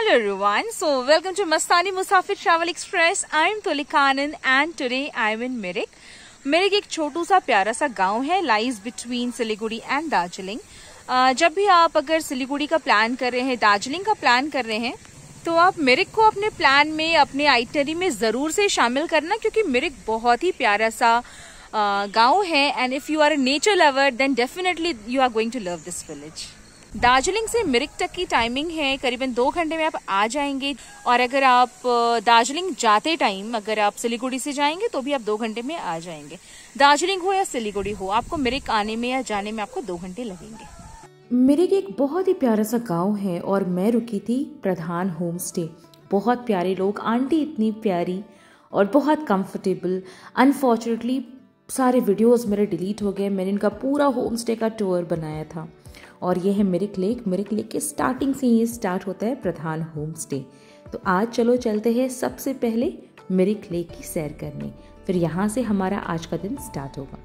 Hello everyone, so welcome to Mastani Musafir Travel Express. I am Tulika Anand and today I am in Mirik. Mirik एक छोटू सा प्यारा सा गांव है, lies between Siliguri and Darjeeling. जब भी आप अगर सिलीगुड़ी का प्लान कर रहे हैं, दार्जिलिंग का प्लान कर रहे हैं, तो आप मिरिक को अपने प्लान में, अपने आइटनरी में जरूर से शामिल करना, क्योंकि मिरिक बहुत ही प्यारा सा गांव है। And if you are a nature lover then definitely you are going to love this village. Darjeeling से मिरिक तक की टाइमिंग है करीबन 2 घंटे में आप आ जाएंगे। और अगर आप दार्जिलिंग जाते टाइम अगर आप सिलीगुड़ी से जाएंगे तो भी आप 2 घंटे में आ जाएंगे। दार्जिलिंग हो या सिलीगुड़ी हो, आपको मिरिक आने में या जाने में आपको 2 घंटे लगेंगे। मिरिक एक बहुत ही प्यारा सा गांव है और मैं रुकी थी प्रधान होम स्टे। बहुत प्यारे लोग, आंटी इतनी प्यारी और बहुत कंफर्टेबल। अनफॉर्चुनेटली सारे वीडियोस मेरे डिलीट हो गए। मैंने इनका पूरा होम स्टे का टूर बनाया था। और ये है मिरिक लेक। मिरिक लेक के स्टार्टिंग से ही स्टार्ट होता है प्रधान होम स्टे। तो आज चलो चलते हैं सबसे पहले मिरिक लेक की सैर करने, फिर यहाँ से हमारा आज का दिन स्टार्ट होगा।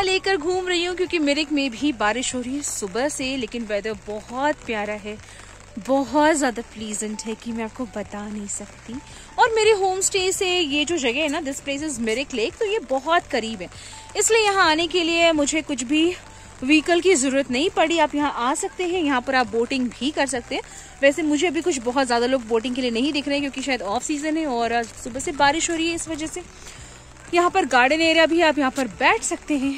लेकर घूम रही हूँ क्योंकि मिरिक में भी बारिश हो रही है सुबह से, लेकिन वेदर बहुत प्यारा है, बहुत ज़्यादा प्लीजेंट है कि मैं आपको बता नहीं सकती। और मेरे होम स्टे से ये जो जगह है ना, this place is Mirik lake, तो ये बहुत करीब है, इसलिए यहाँ आने के लिए मुझे कुछ भी व्हीकल की ज़रूरत नहीं पड़ी। आप यहाँ आ सकते हैं, यहाँ पर आप बोटिंग भी कर सकते हैं। वैसे मुझे अभी कुछ बहुत ज़्यादा लोग बोटिंग के लिए नहीं दिख रहे हैं क्योंकि शायद ऑफ सीज़न है और सुबह से बारिश हो रही है, इस वजह से। यहाँ पर गार्डन एरिया भी, आप यहाँ पर बैठ सकते हैं।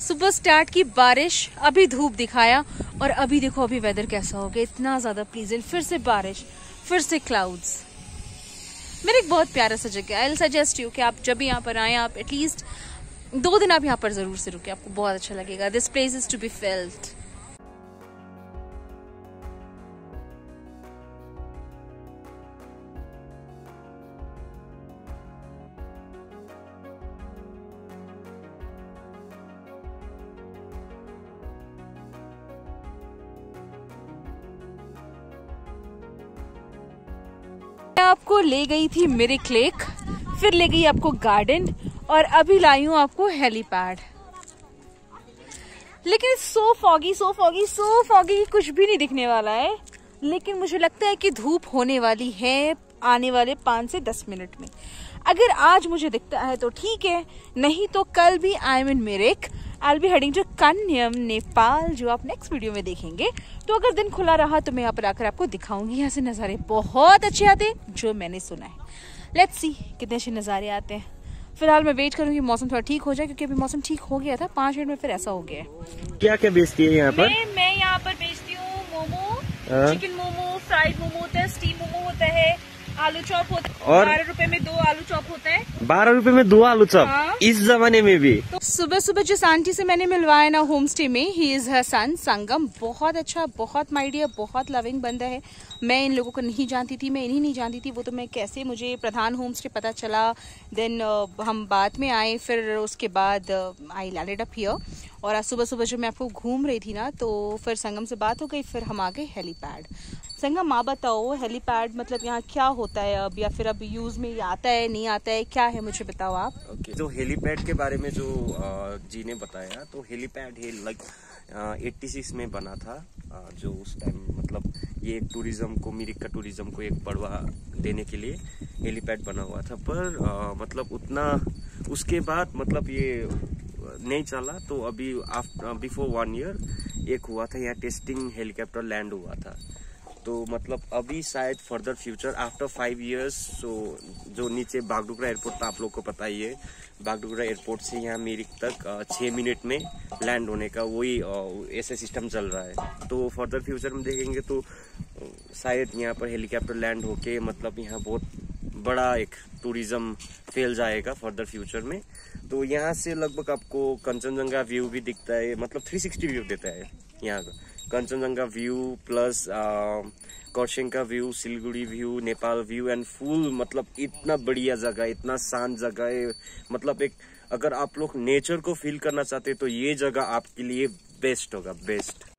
सुबह स्टार्ट की बारिश, अभी धूप दिखाया और अभी देखो अभी वेदर कैसा हो गया, इतना ज्यादा प्लीजेंट। फिर से बारिश, फिर से क्लाउड्स। मेरे एक बहुत प्यारा सा जगह है। आई विल सजेस्ट यू कि आप जब भी यहाँ पर आए, आप एटलीस्ट 2 दिन आप यहाँ पर जरूर से रुके, आपको बहुत अच्छा लगेगा। This place is to be felt. आपको ले गई थी मिरिक लेक, फिर ले गई आपको गार्डन, और अभी लाई हूं आपको हेलीपैड। लेकिन सो फॉगी कुछ भी नहीं दिखने वाला है। लेकिन मुझे लगता है कि धूप होने वाली है आने वाले 5 से 10 मिनट में। अगर आज मुझे दिखता है तो ठीक है, नहीं तो कल भी I am in Mirik. I be heading to Kanyam, Nepal, जो आप नेक्स्ट वीडियो में देखेंगे। तो अगर दिन खुला रहा तो मैं यहाँ पर आकर आपको दिखाऊंगी। यहाँ से नज़ारे बहुत अच्छे आते हैं, जो मैंने सुना है। लेट्स सी कितने अच्छे नज़ारे आते हैं। फिलहाल मैं वेट करूंगी मौसम थोड़ा ठीक हो जाए, क्योंकि अभी मौसम ठीक हो गया था, 5 मिनट में फिर ऐसा हो गया है। क्या क्या बेचती है यहाँ पर? मैं यहाँ पर बेचती हूँ मोमो, चिकन मोमो, फ्राइड मोमो होता है, स्टीम मोमो होता है, आलू चॉप होता है। और 12 रुपए में 2 आलू चॉप होता है। 12 रुपए में 2 आलू चॉप? हाँ? इस जमाने में भी? तो सुबह सुबह जिस आंटी से मैंने मिलवाया ना होम स्टे में, ही इज हर सन संगम। बहुत अच्छा, बहुत माय डियर, बहुत लविंग बंदा है। मैं इन लोगों को नहीं जानती थी, मैं इन्हीं नहीं जानती थी। वो तो मैं कैसे, मुझे प्रधान होम स्टे पता चला, देन हम बाद में आए, फिर उसके बाद आई लैंडेड अप हियर। और आज सुबह सुबह जो मैं आपको घूम रही थी ना, तो फिर संगम से बात हो गई, फिर हम आ गए हेलीपैड। संगम, आप बताओ हेलीपैड मतलब यहाँ क्या होता है अब, या फिर अब यूज में आता है नहीं आता है, क्या है, मुझे बताओ आप। जो हेलीपैड के बारे में जो जी ने बताया, तो हेलीपैड है लाइक 86 में बना था। जो उस टाइम मतलब ये टूरिज्म को, मिरिक का टूरिज्म को एक बढ़ावा देने के लिए हेलीपैड बना हुआ था। पर मतलब उतना उसके बाद मतलब ये नहीं चला। तो अभी बिफोर 1 ईयर एक हुआ था, यहाँ टेस्टिंग हेलीकॉप्टर लैंड हुआ था। तो मतलब अभी शायद फर्दर फ्यूचर आफ्टर 5 इयर्स, जो नीचे बागडोगरा एयरपोर्ट था, आप लोग को पता ही है, बागडोगरा एयरपोर्ट से यहाँ मिरिक तक 6 मिनट में लैंड होने का वही ऐसा सिस्टम चल रहा है। तो फर्दर फ्यूचर में देखेंगे तो शायद यहाँ पर हेलीकॉप्टर लैंड होके मतलब यहाँ बहुत बड़ा एक टूरिज्म फैल जाएगा फर्दर फ्यूचर में। तो यहाँ से लगभग आपको कंचनजंगा व्यू भी दिखता है, मतलब 360 व्यू देता है यहाँ का। कंचनजंगा व्यू प्लस खरसाङ का व्यू, सिलगढ़ी view, Nepal view and full, मतलब इतना बढ़िया जगह, इतना शांत जगह है। मतलब एक अगर आप लोग नेचर को फील करना चाहते हैं तो ये जगह आपके लिए बेस्ट होगा, best.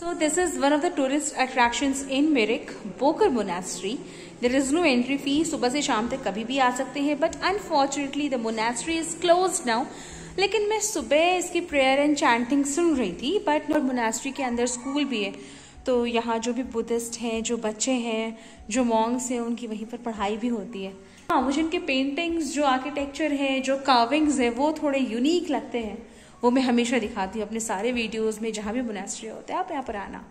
So this is one of the tourist attractions in Mirik, Bokar Monastery. There is no entry fee. सुबह से शाम तक कभी भी आ सकते हैं, but unfortunately the monastery is closed now. लेकिन मैं सुबह इसकी prayer and chanting सुन रही थी, but monastery के अंदर स्कूल भी है, तो यहाँ जो भी बुद्धिस्ट हैं, जो बच्चे हैं, जो मॉन्क्स हैं, उनकी वहीं पर पढ़ाई भी होती है। हाँ, मुझे इनके पेंटिंग्स, जो आर्किटेक्चर है, जो कार्विंग्स है, वो थोड़े यूनिक लगते हैं। वो मैं हमेशा दिखाती हूँ अपने सारे वीडियोस में, जहाँ भी मोनास्ट्री होता है आप यहाँ पर आना।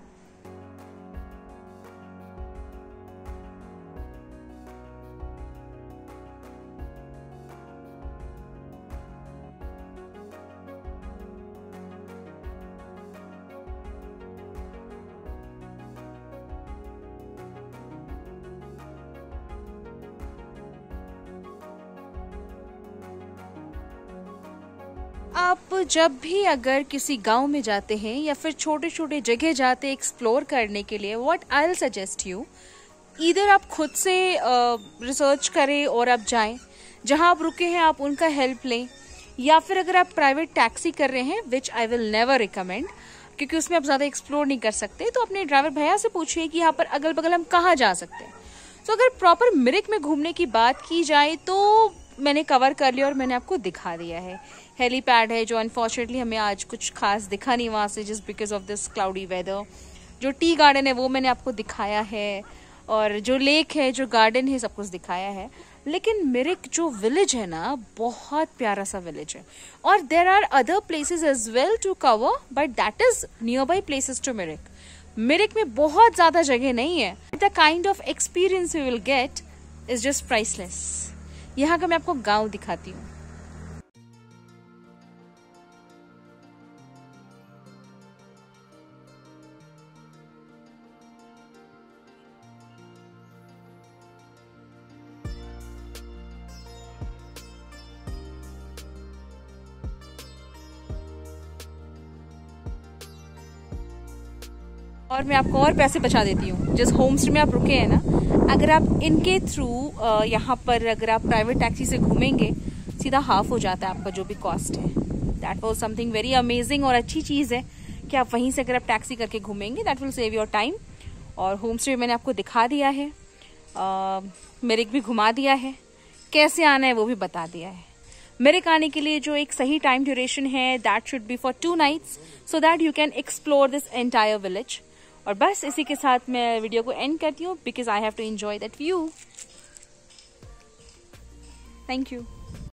आप जब भी अगर किसी गांव में जाते हैं या फिर छोटे छोटे जगह जाते हैं एक्सप्लोर करने के लिए, what I will suggest you, इधर आप खुद से रिसर्च करें और आप जाएं, जहां आप रुके हैं आप उनका हेल्प लें, या फिर अगर आप प्राइवेट टैक्सी कर रहे हैं, विच आई विल नेवर रिकमेंड, क्योंकि उसमें आप ज़्यादा एक्सप्लोर नहीं कर सकते, तो अपने ड्राइवर भैया से पूछिए कि यहाँ पर अगल बगल हम कहाँ जा सकते हैं। तो अगर प्रॉपर मिरिक में घूमने की बात की जाए तो मैंने कवर कर लिया और मैंने आपको दिखा दिया है। हेलीपैड है जो अनफॉर्चुनेटली हमें आज कुछ खास दिखा नहीं वहाँ से, just because of this cloudy weather. जो टी गार्डन है वो मैंने आपको दिखाया है, और जो लेक है, जो गार्डन है, सब कुछ दिखाया है। लेकिन मिरिक जो विलेज है ना, बहुत प्यारा सा विलेज है, और there are other places as well to cover, but that is nearby places to Mirik. Mirik में बहुत ज्यादा जगह नहीं है, the kind of experience you will get is just priceless. यहाँ का मैं आपको गांव दिखाती हूँ। और मैं आपको और पैसे बचा देती हूँ। जिस होम स्टे में आप रुके हैं ना, अगर आप इनके थ्रू यहाँ पर अगर आप प्राइवेट टैक्सी से घूमेंगे, सीधा हाफ हो जाता है आपका जो भी कॉस्ट है। That was something very amazing, और अच्छी चीज़ है कि आप वहीं से अगर आप टैक्सी करके घूमेंगे, that will save your time. और होम स्टे मैंने आपको दिखा दिया है, मिरिक भी घुमा दिया है, कैसे आना है वो भी बता दिया है। मिरिक आने के लिए जो एक सही टाइम ड्यूरेशन है, that should be for 2 nights, so that you can explore this entire village. और बस इसी के साथ मैं वीडियो को एंड करती हूँ, because I have to enjoy that view. Thank you.